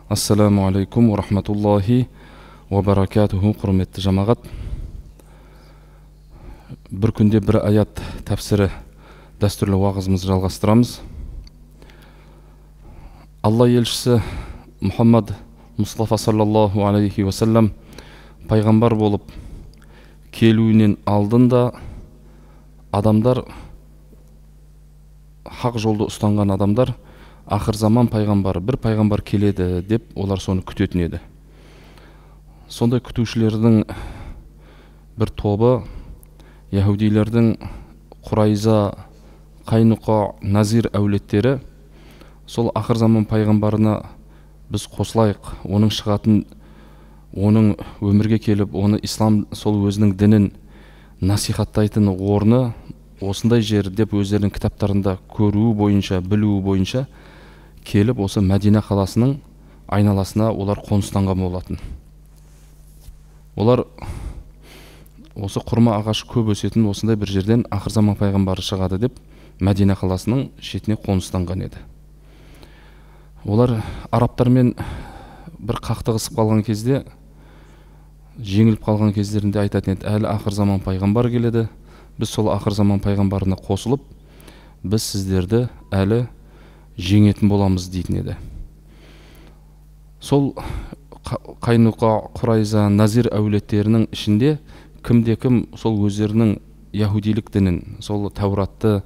Ассаламу алейкум ва рахматуллахи ва баракатуху. Құрметті жамағат, бір күнде бір аят тәпсірі дәстүрлі уағызымызды жалғастырамыз. Алла елшісі Мұхаммад Мұстафа саллаллаху алейхи вассалам пайғамбар болып келуінен алдында адамдар, хақ жолды ұстанған адамдар, ақыр заман пайғамбары, бір пайғамбар келеді деп олар соны күтетін еді. Сондай күтушілердің бір тобы яһудилердің Құрайза, Қайнуқа, Назир әулеттері сол ақыр заман пайғамбарына біз қосылайық, оның шығатын, оның өмірге келіп, оны ислам сол өзінің дінін насихаттайтын орны осындай жер деп өздерінің кітаптарында көруі бойынша, білуі бойынша келіп, осы Мәдина қаласының айналасына олар қоныстанған болатын. Олар осы құрма ағашы көп өсетін осындай бір жерден ақыр заман пайғамбары шығады деп Мәдина қаласының шетіне қоныстанған еді. Олар арабтармен бір қақтығысып қалған кезде, жеңіліп қалған кездерінде айтатын еді: әлі ақыр заман пайғамбар келеді, біз сол ақыр заман пайғамбарына қосылып, біз сіздерді әлі жеңетін боламыз дейтін еді. Сол Қайнуқа, Құрайза, Назир әулеттерінің ішінде кімде-кім сол өздерінің яһудилік дінін, сол Тәуратты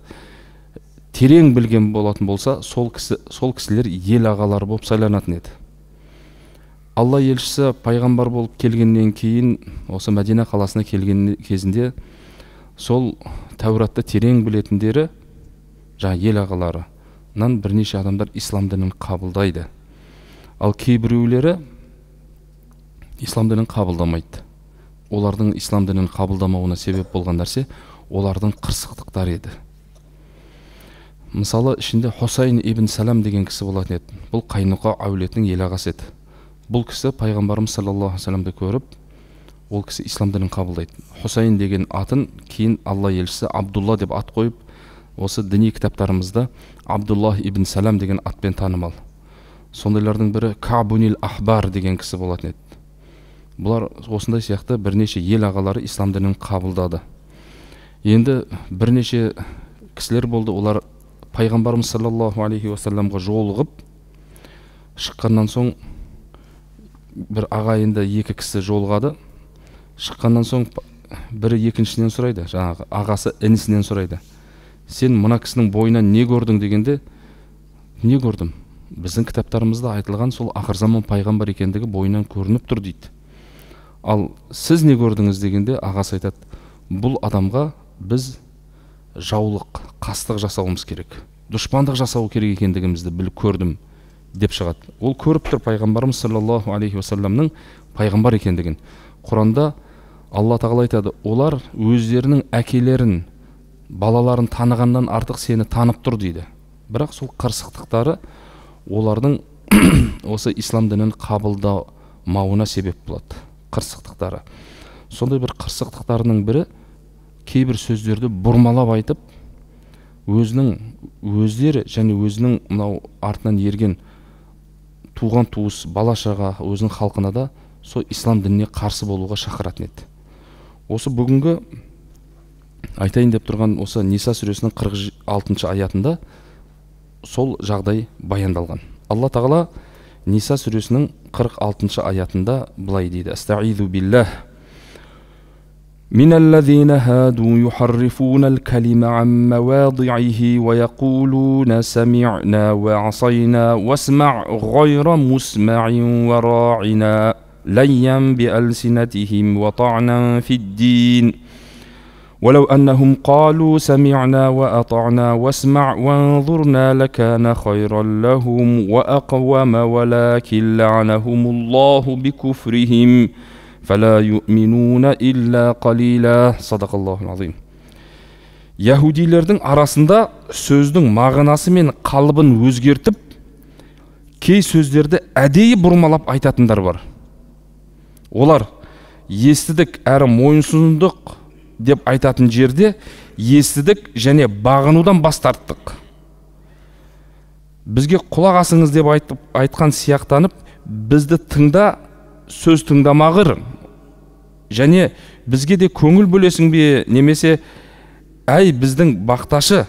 терең білген болатын болса, сол кісілер ел ағалары болып сайланатын еді. Алла елшісі пайғамбар болып келгеннен кейін, осы Мәдина қаласына келген кезінде, сол Тәуратты терең білетіндері, ел ағаларынан бірнеше адамдар ислам дінін қабылдайды. Ал кейбіреулері ислам дінін қабылдамайды. Олардың ислам дінін қабылдамауына себеп болған нәрсе олардың қырсықтықтары еді. Мысалы, ішінде Хусайн ибн Салам деген кісі болатын еді. Бұл Қайнуқа әулетінің ел ағасы еді. Бұл кісі пайғамбарымыз саллаллаху алейхи вассаламды көріп, ол кісі ислам дінін қабылдайды. Хусайн деген атын кейін Алла елшісі Абдулла деп ат қойып, осы діни кітаптарымызда Абдуллах ибн Салам деген атпен танымал. Сондайлардың бірі Кабунил Ахбар деген кісі болатын еді. Бұлар осындай сияқты бірнеше ел ағалары ислам дінін қабылдады. Енді бірнеше кісілер болды, олар пайғамбарымыз саллаллаху алейхи вассаламға жолығып шыққаннан соң, бір ағайынды екі кісі жолығады. Шыққаннан соң бірі екіншісінен сұрайды, жаңағы ағасы інісінен сұрайды: сен мына кісінің бойынан не көрдің дегенде, не көрдім? Біздің кітаптарымызда айтылған сол ақыр заман пайғамбар екендігі бойынан көрініп тұр дейді. Ал сіз не көрдіңіз дегенде, ағасы айтады: бұл адамға біз жаулық, қастық жасауымыз керек, дұшпандық жасау керек екендігімізді біліп көрдім деп шығады. Ол көріп тұр пайғамбарымыз саллаллаху алейхи вассаламның пайғамбар екендігін. Құранда Алла тағала айтады: олар өздерінің әкелерін, балаларын танығаннан артық сені танып тұр дейді. Бірақ сол қырсықтықтары олардың осы ислам дінін қабылдамауына себеп болады. Қырсықтықтары. Сондай бір қырсықтықтарының бірі, кейбір сөздерді бұрмалап айтып, өздері және өзінің мынау артынан ерген туған туыс, бала-шаға, өзінің халқына да сол ислам дініне қарсы болуға шақыратын еді. Осы бүгінгі айтайын деп тұрған осы Ниса сүресінің 46 аятында сол жағдай баяндалған. Алла тағала Ниса сүресінің 46 аятында былай дейді: Астаизу биллах. Миналлазина хаду юхаррифуна ал-калима ан мавади'ихи ва якулуна сами'на ва асайна васма' гайра мусмa'ин ва рa'ина лайян би алсинатихим ва ta'nan фид-дин. ولو أنهم قالوا سمعنا وأطعنا واسمع وانظرنا لكان خيرا لهم وأقوم ولكن لعنهم الله بكفرهم فلا يؤمنون إلا قليلا. صدق الله العظيم. Яһудилердің арасында сөздің мағынасы мен қалыбын өзгертіп, кей сөздерді әдейі бұрмалап айтатындар бар. Олар естідік әрі мойынсұндық деп айтатын жерде естідік және бағынудан бас тарттық. Бізге құлақ асыңыз деп айтқан сияқтанып, бізді тыңда, сөз тыңдамағыр, және бізге де көңіл бөлесің бе, немесе әй біздің бақташы,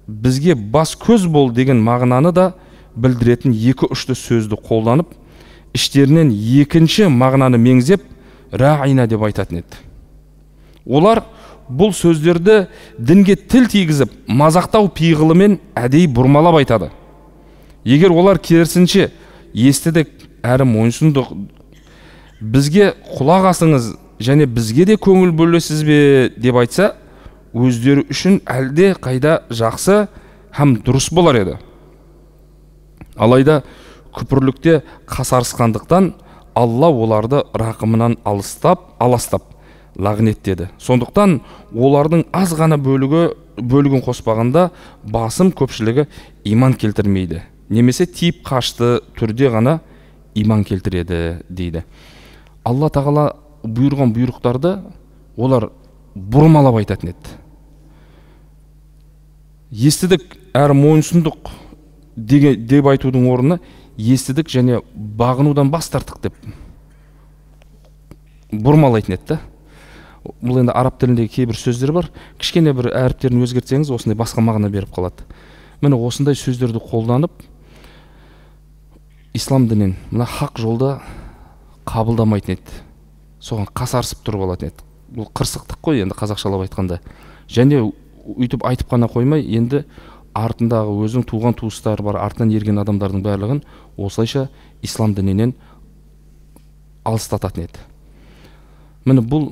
бізге бас көз бол деген мағынаны да білдіретін екі ұшты сөзді қолданып, іштерінен екінші мағынаны меңзеп рәғина деп айтатын еді. Олар бұл сөздерді дінге тіл тигізіп, мазақтау пиғылымен әдейі бұрмалап айтады. Егер олар керісінше естідік әрі мойынсұндық, бізге құлақ асыңыз және бізге де көңіл бөлесіз бе деп айтса, өздері үшін әлде қайда жақсы һәм дұрыс болар еді. Алайда күпірлікте қасарысқандықтан Алла оларды рақымынан аластап лағнеттеді. Сондықтан олардың аз ғана бөлігін қоспағанда басым көпшілігі иман келтірмейді, немесе тиіп қашты түрде ғана иман келтіреді дейді. Алла тағала бұйырған бұйрықтарды олар бұрмалап айтатын еді. Естідік әрі мойынсұндық деп айтудың орнына естідік және бағынудан бас тарттық деп бұрмалайтын еді. Бұл енді араб тіліндегі кейбір сөздер бар, кішкене бір әріптерін өзгертсеңіз осындай басқа мағына беріп қалады. Міне осындай сөздерді қолданып, ислам дінін мына хақ жолда қабылдамайтын еді, соған қасарысып тұрып алатын еді. Бұл қырсықтық қой енді қазақшалап айтқанда. Және үйтіп айтып қана қоймай, енді артындағы өзің туған туыстары бар, артынан ерген адамдардың барлығын осылайша ислам дінінен алыстататын еді. Міне бұл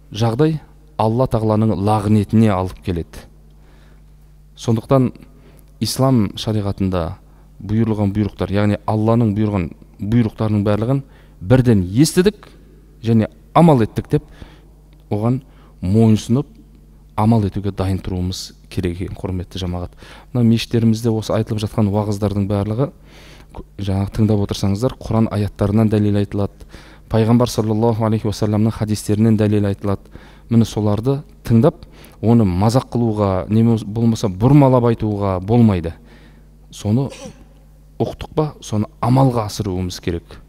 жағдай Алла тағаланың лағнетіне алып келеді. Сондықтан ислам шариғатында бұйырылған бұйрықтар, яғни Алланың бұйырған бұйрықтарының барлығын бірден естідік және амал еттік деп, оған мойынсұнып амал етуге дайын тұруымыз керек екен, құрметті жамағат. Мына мешіттерімізде осы айтылып жатқан уағыздардың барлығы, жаңағы тыңдап отырсаңыздар, Құран аяттарынан дәлел айтылады, пайғамбар саллаллаху алейхи уассаламның хадистерінен дәлел айтылады. Міне соларды тыңдап, оны мазақ қылуға, не болмаса бұрмалап айтуға болмайды. Соны ұқтық па, соны амалға асыруымыз керек.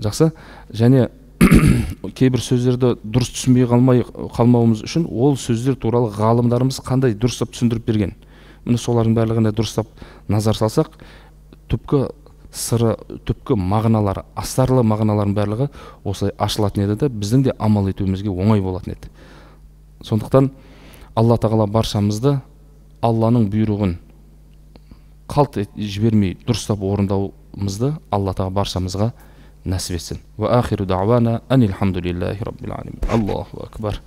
Жақсы. Және кейбір сөздерді дұрыс түсінбей қалмауымыз үшін ол сөздер туралы ғалымдарымыз қандай дұрыстап түсіндіріп берген. Міне солардың барлығына дұрыстап назар салсақ, түпкі сыры, түпкі мағыналары, астарлы мағыналардың барлығы осылай ашылатын еді де, біздің де амал етуімізге оңай болатын еді. Сондықтан Алла тағала баршамызды Алланың бұйрығын қалт жібермей дұрыстап орындаумызды Алла тағала баршамызға нәсіп етсін. Ва ахиру дa'вана анил хамдулиллахи раббил алемин. Аллаху акбар.